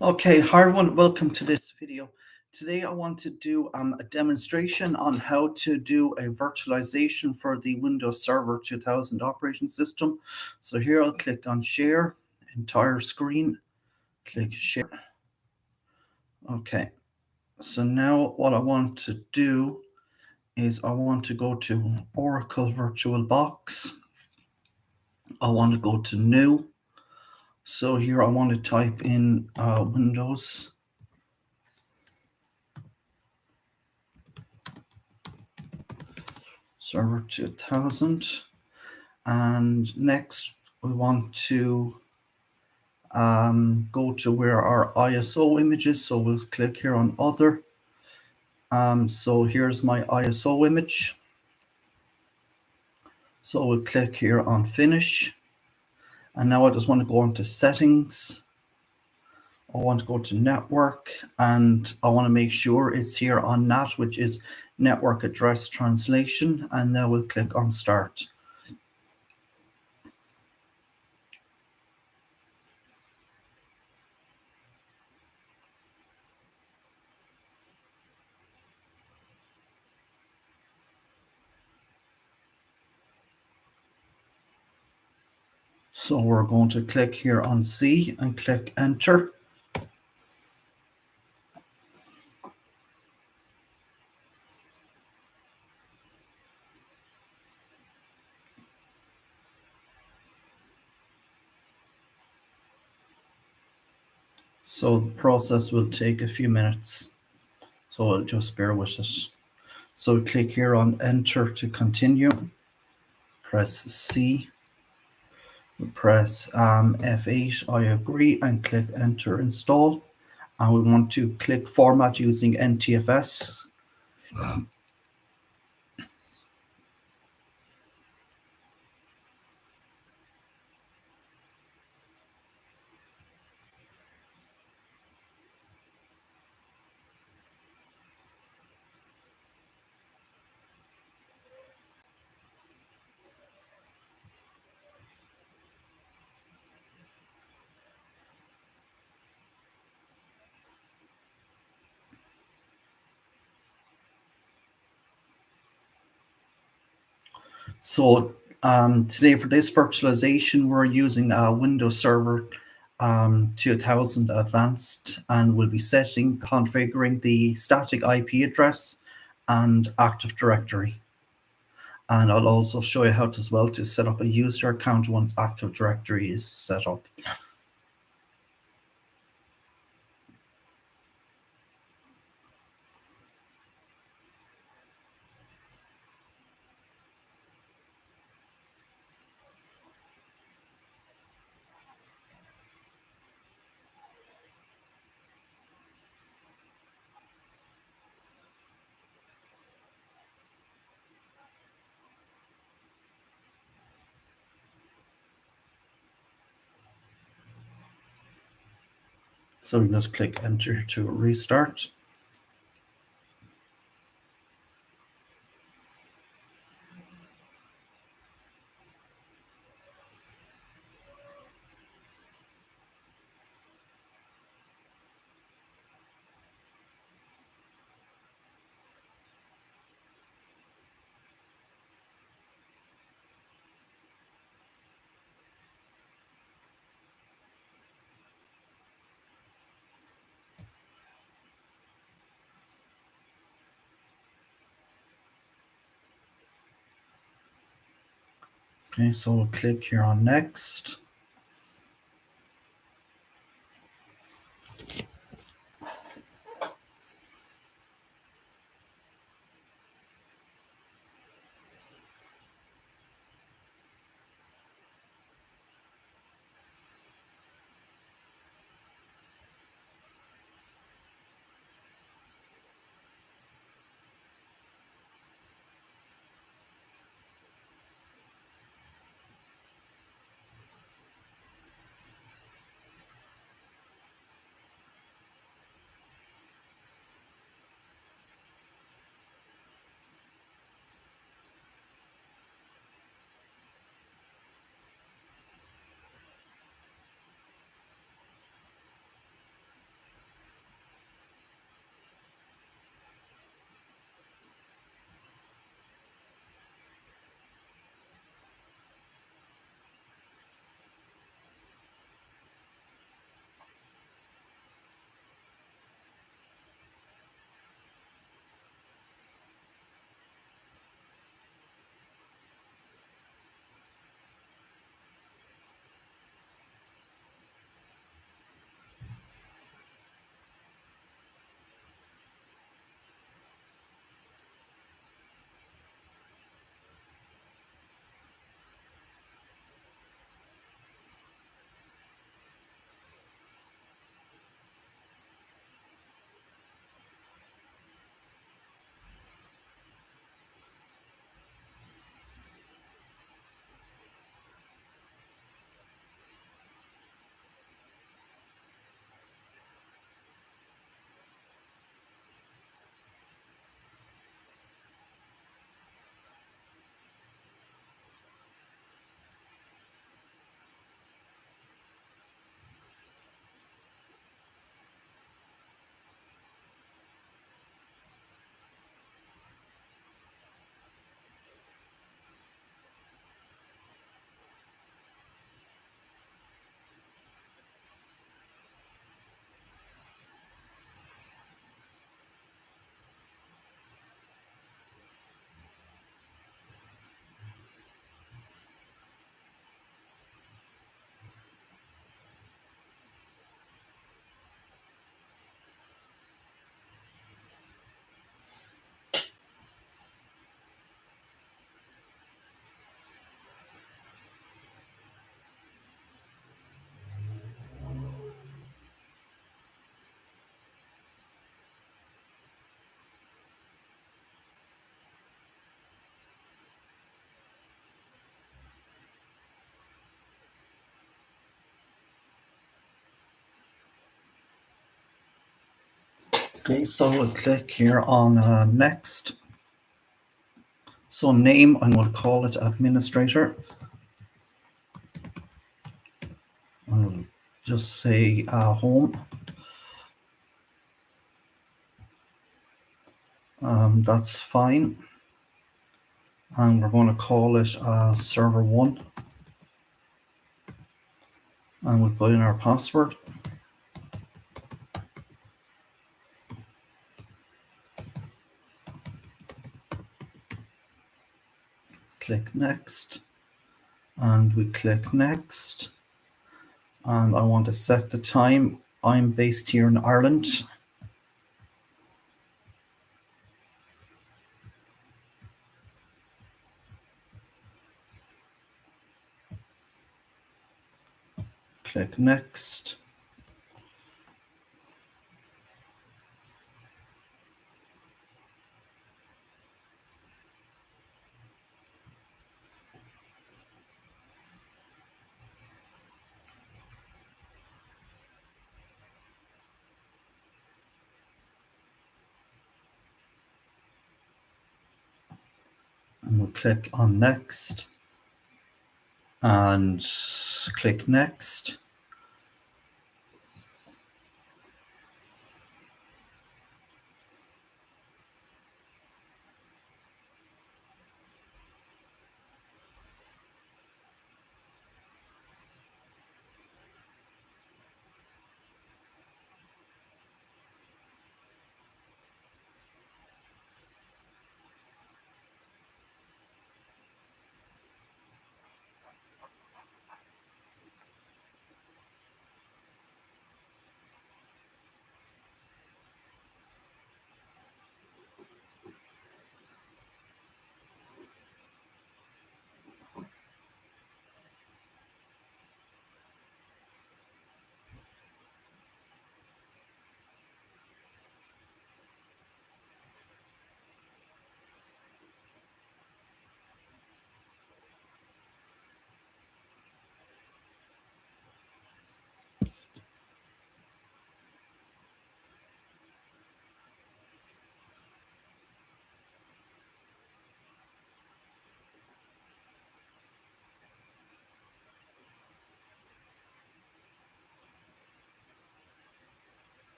Okay, hi everyone, welcome to this video. Today I want to do a demonstration on how to do a virtualization for the Windows Server 2000 operating system. So here I'll click on share, entire screen, click share. Okay, so now what I want to do is I want to go to Oracle VirtualBox. I want to go to new. So here I want to type in Windows Server 2000. And next we want to go to where our ISO image is. So we'll click here on other. So here's my ISO image. So we'll click here on finish. And now I just want to go into settings. I want to go to network and I want to make sure it's here on NAT, which is network address translation. And now we'll click on start. So we're going to click here on C and click enter. So the process will take a few minutes. So I'll just bear with it. So click here on enter to continue. Press C. Press F8, I agree, and click enter install. And we want to click format using NTFS. So today for this virtualization, we're using a Windows Server 2000 Advanced, and we'll be configuring the static IP address and Active Directory. And I'll also show you how to, as well, to set up a user account once Active Directory is set up. So we just click enter to restart. Okay, so we'll click here on next. Okay, so we'll click here on next. So name, I'm going to call it administrator. I'll just say home. That's fine. And we're going to call it server 1. And we'll put in our password. Click next. And we click next. And I want to set the time. I'm based here in Ireland. Click next. And we'll click on next. And click next.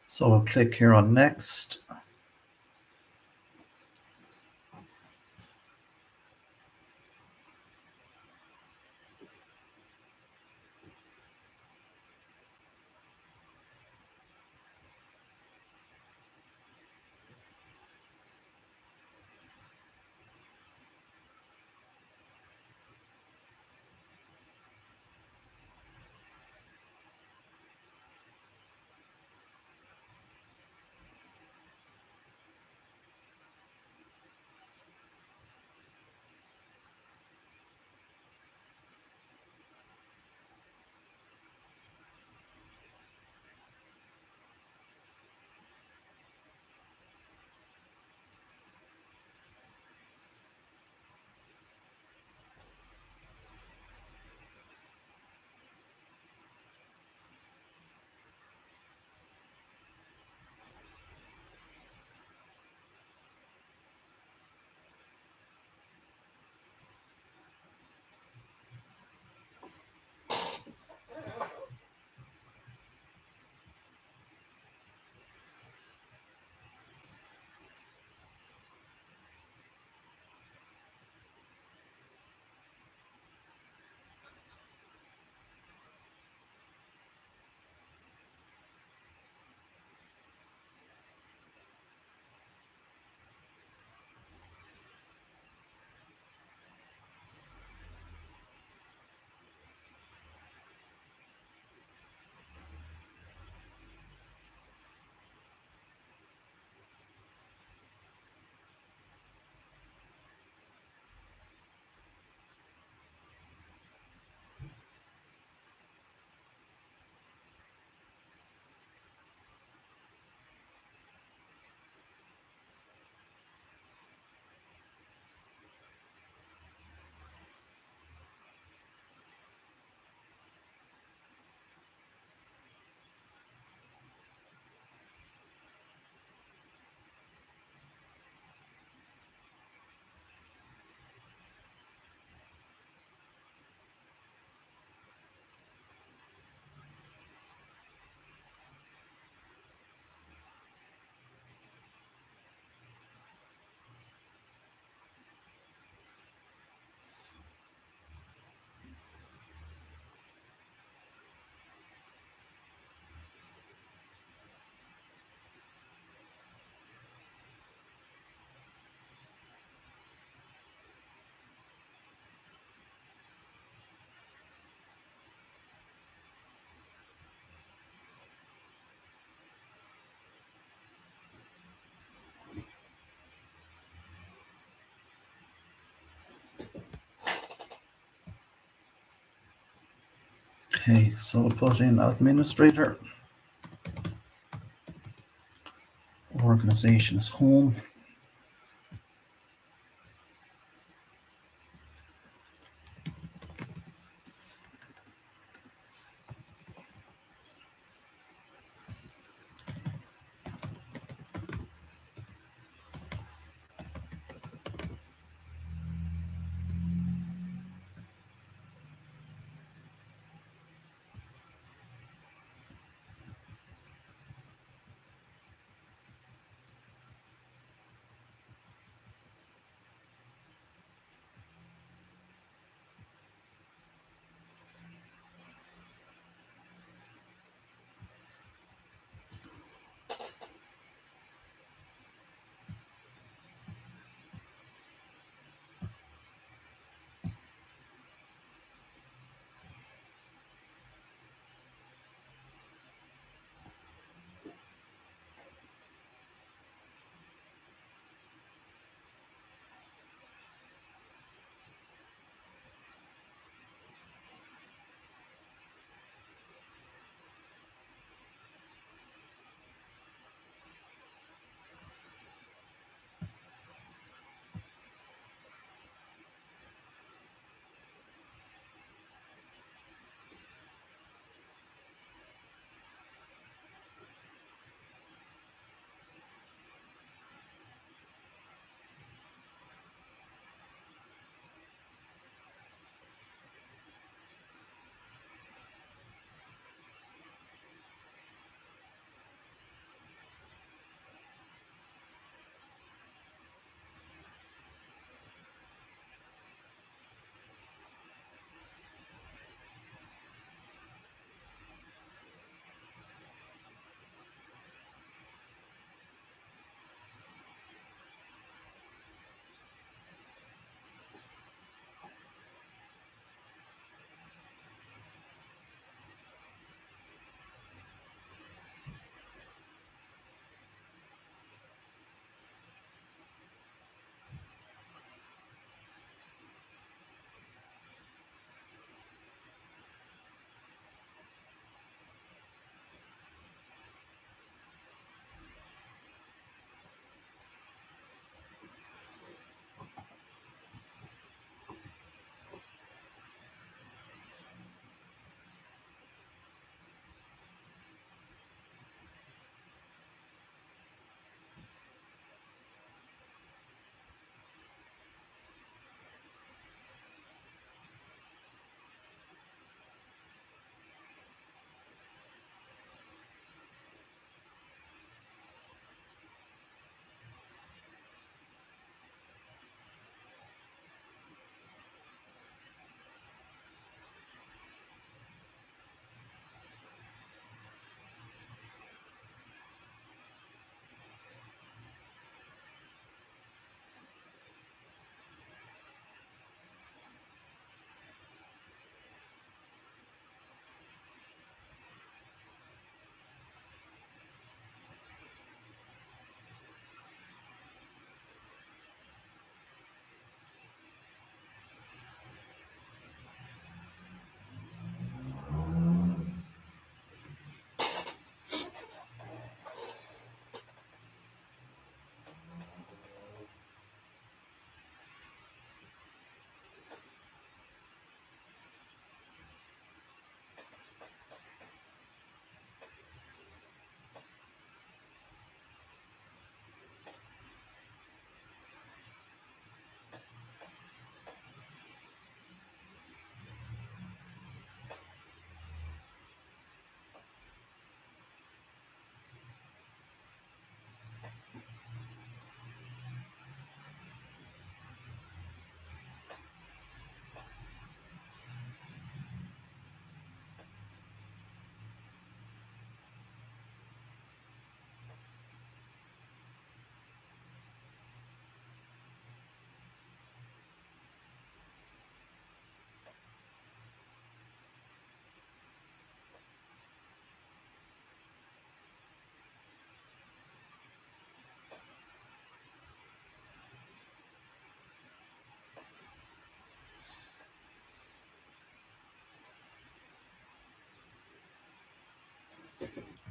So I'll click here on next. Okay, so we'll put in administrator, organization is home.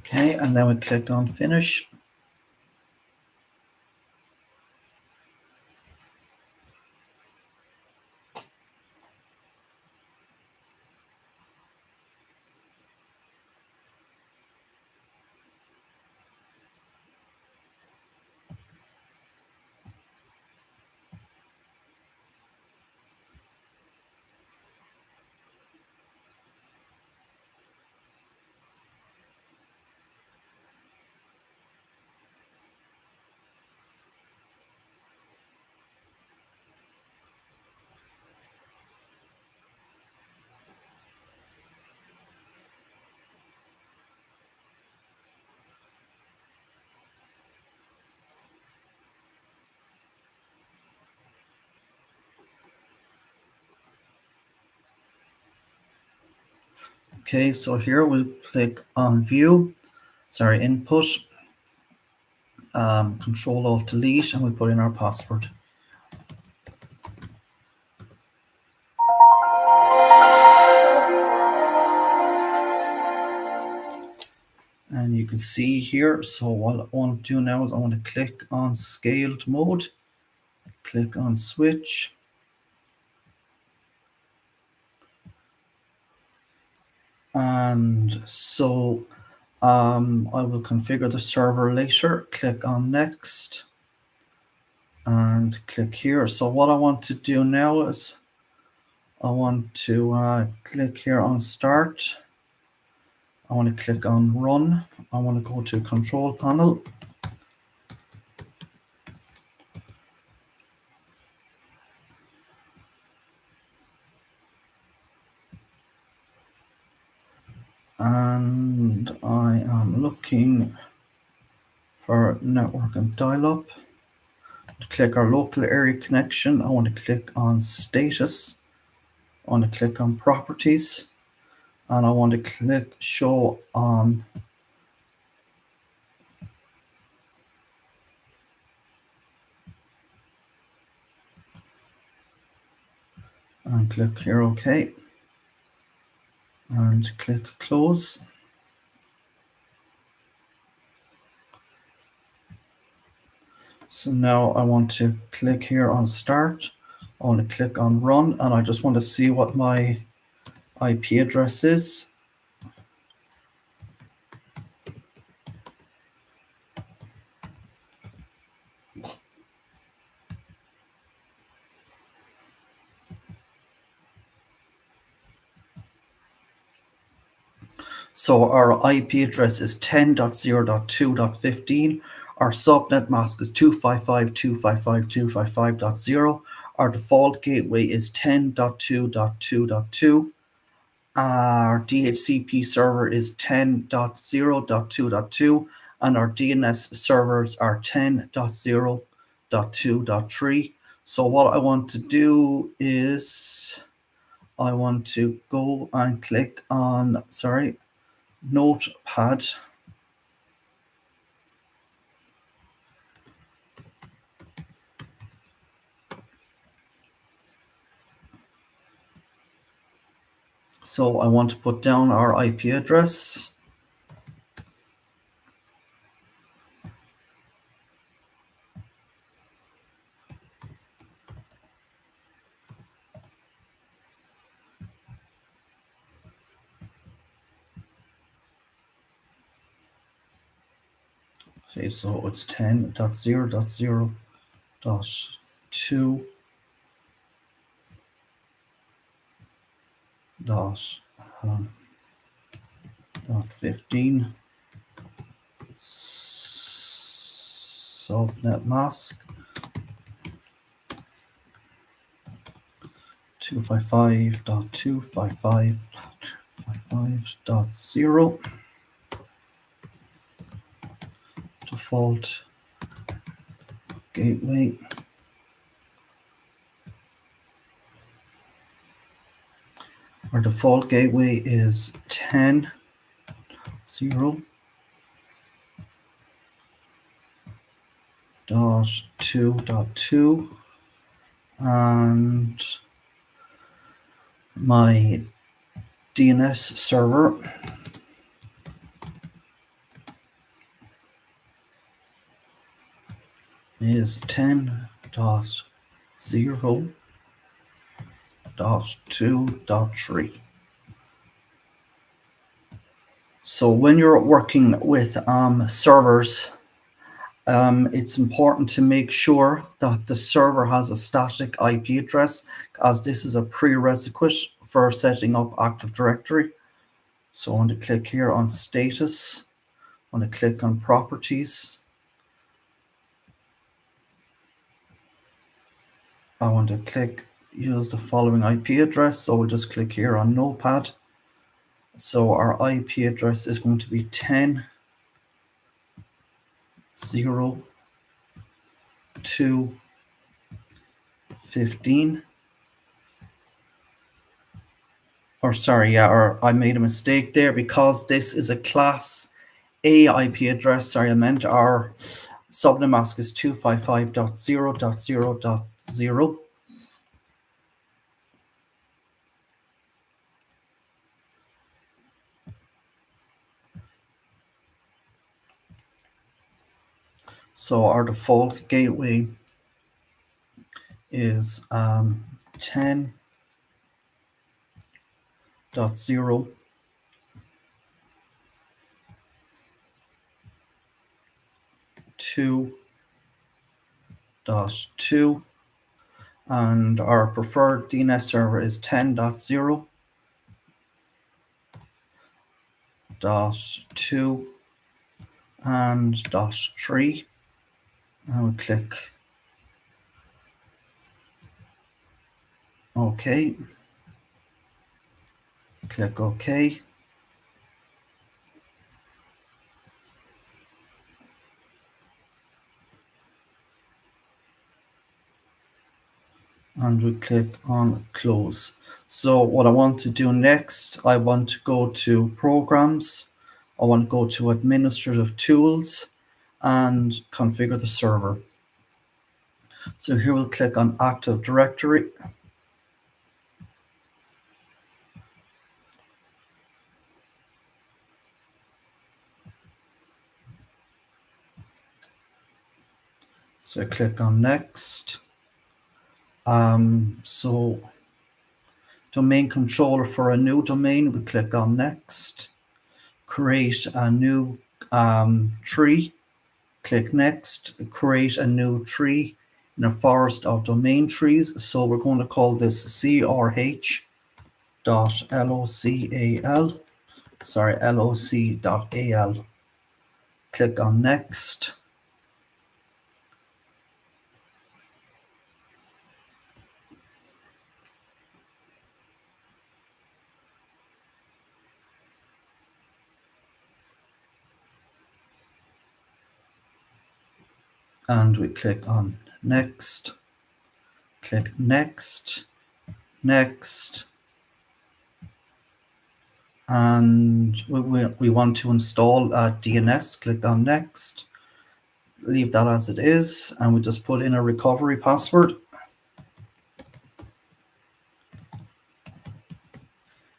Okay, and then we click on finish. Okay, so here we'll click on input, Control Alt Delete, and we put in our password. And you can see here, so what I want to do now is I want to click on scaled mode, click on switch, and so I will configure the server later. Click on next and click here. So what I want to do now is I want to click here on start. I want to click on run. I want to go to control panel. And I am looking for network and dial-up. To click our local area connection, I want to click on status. I want to click on properties, and I want to click show on and click here OK and click close. So now I want to click here on start. I want to click on run, and I just want to see what my IP address is. So our IP address is 10.0.2.15. Our subnet mask is 255.255.255.0. Our default gateway is 10.2.2.2. Our DHCP server is 10.0.2.2, and our DNS servers are 10.0.2.3. So what I want to do is I want to go and click on, Notepad. So I want to put down our IP address. Okay, so it's 10.0.0.2 dot 15 subnet mask 255.255.255.0 default gateway. Our default gateway is 10.0.2.2, and my DNS server is 10.0.2.3. So when you're working with servers, it's important to make sure that the server has a static IP address, as this is a prerequisite for setting up Active Directory. So I want to click here on status. I want to click on properties. I want to use the following IP address. So we'll just click here on Notepad. So our IP address is going to be 10.0.2.15. Or sorry, yeah, or I made a mistake there because this is a class A IP address. Sorry, I meant our subnet mask is 255.0.0.0. So our default gateway is 10.0.2.2, and our preferred DNS server is 10.0.2 and .3, and we click OK. Click OK. And we click on close. So what I want to do next, I want to go to programs. I want to go to administrative tools and configure the server. So here we'll click on Active Directory. So click on next. So domain controller for a new domain, we click on next. Create a new tree. Click next. Create a new tree in a forest of domain trees. So we're going to call this crh.local. Sorry, loc.al. Click on next. And we click on next. Click next. Next. And we want to install DNS. Click on next. Leave that as it is, and we just put in a recovery password.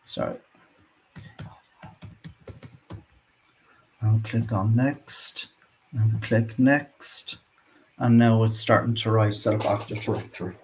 Sorry. And click on next, and click next, and now it's starting to write set up Active Directory.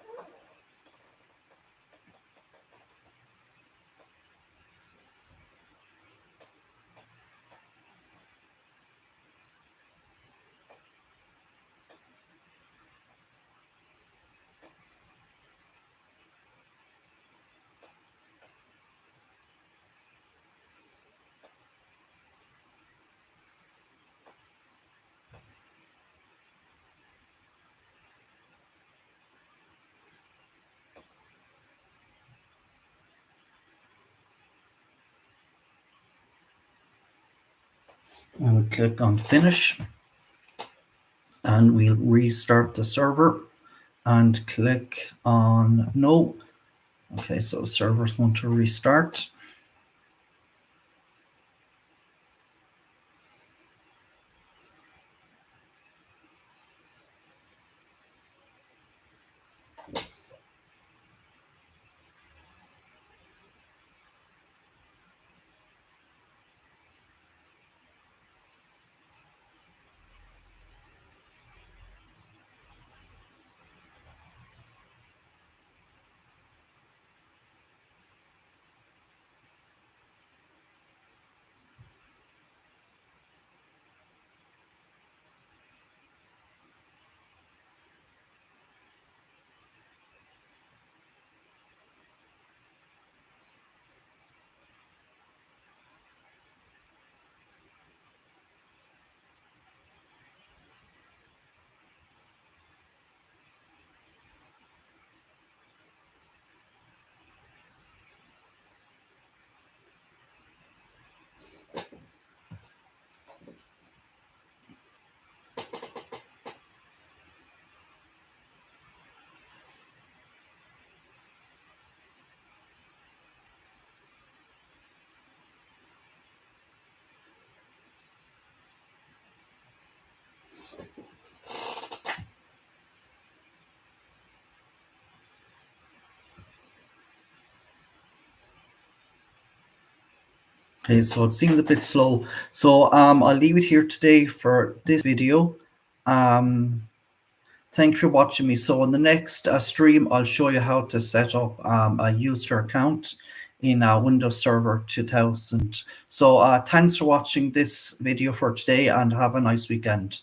And we click on finish, and we'll restart the server and click on no. Okay, so the server's going to restart. Okay, so it seems a bit slow. So I'll leave it here today for this video. Thank you for watching me. So in the next stream, I'll show you how to set up a user account in Windows Server 2000. So thanks for watching this video for today and have a nice weekend.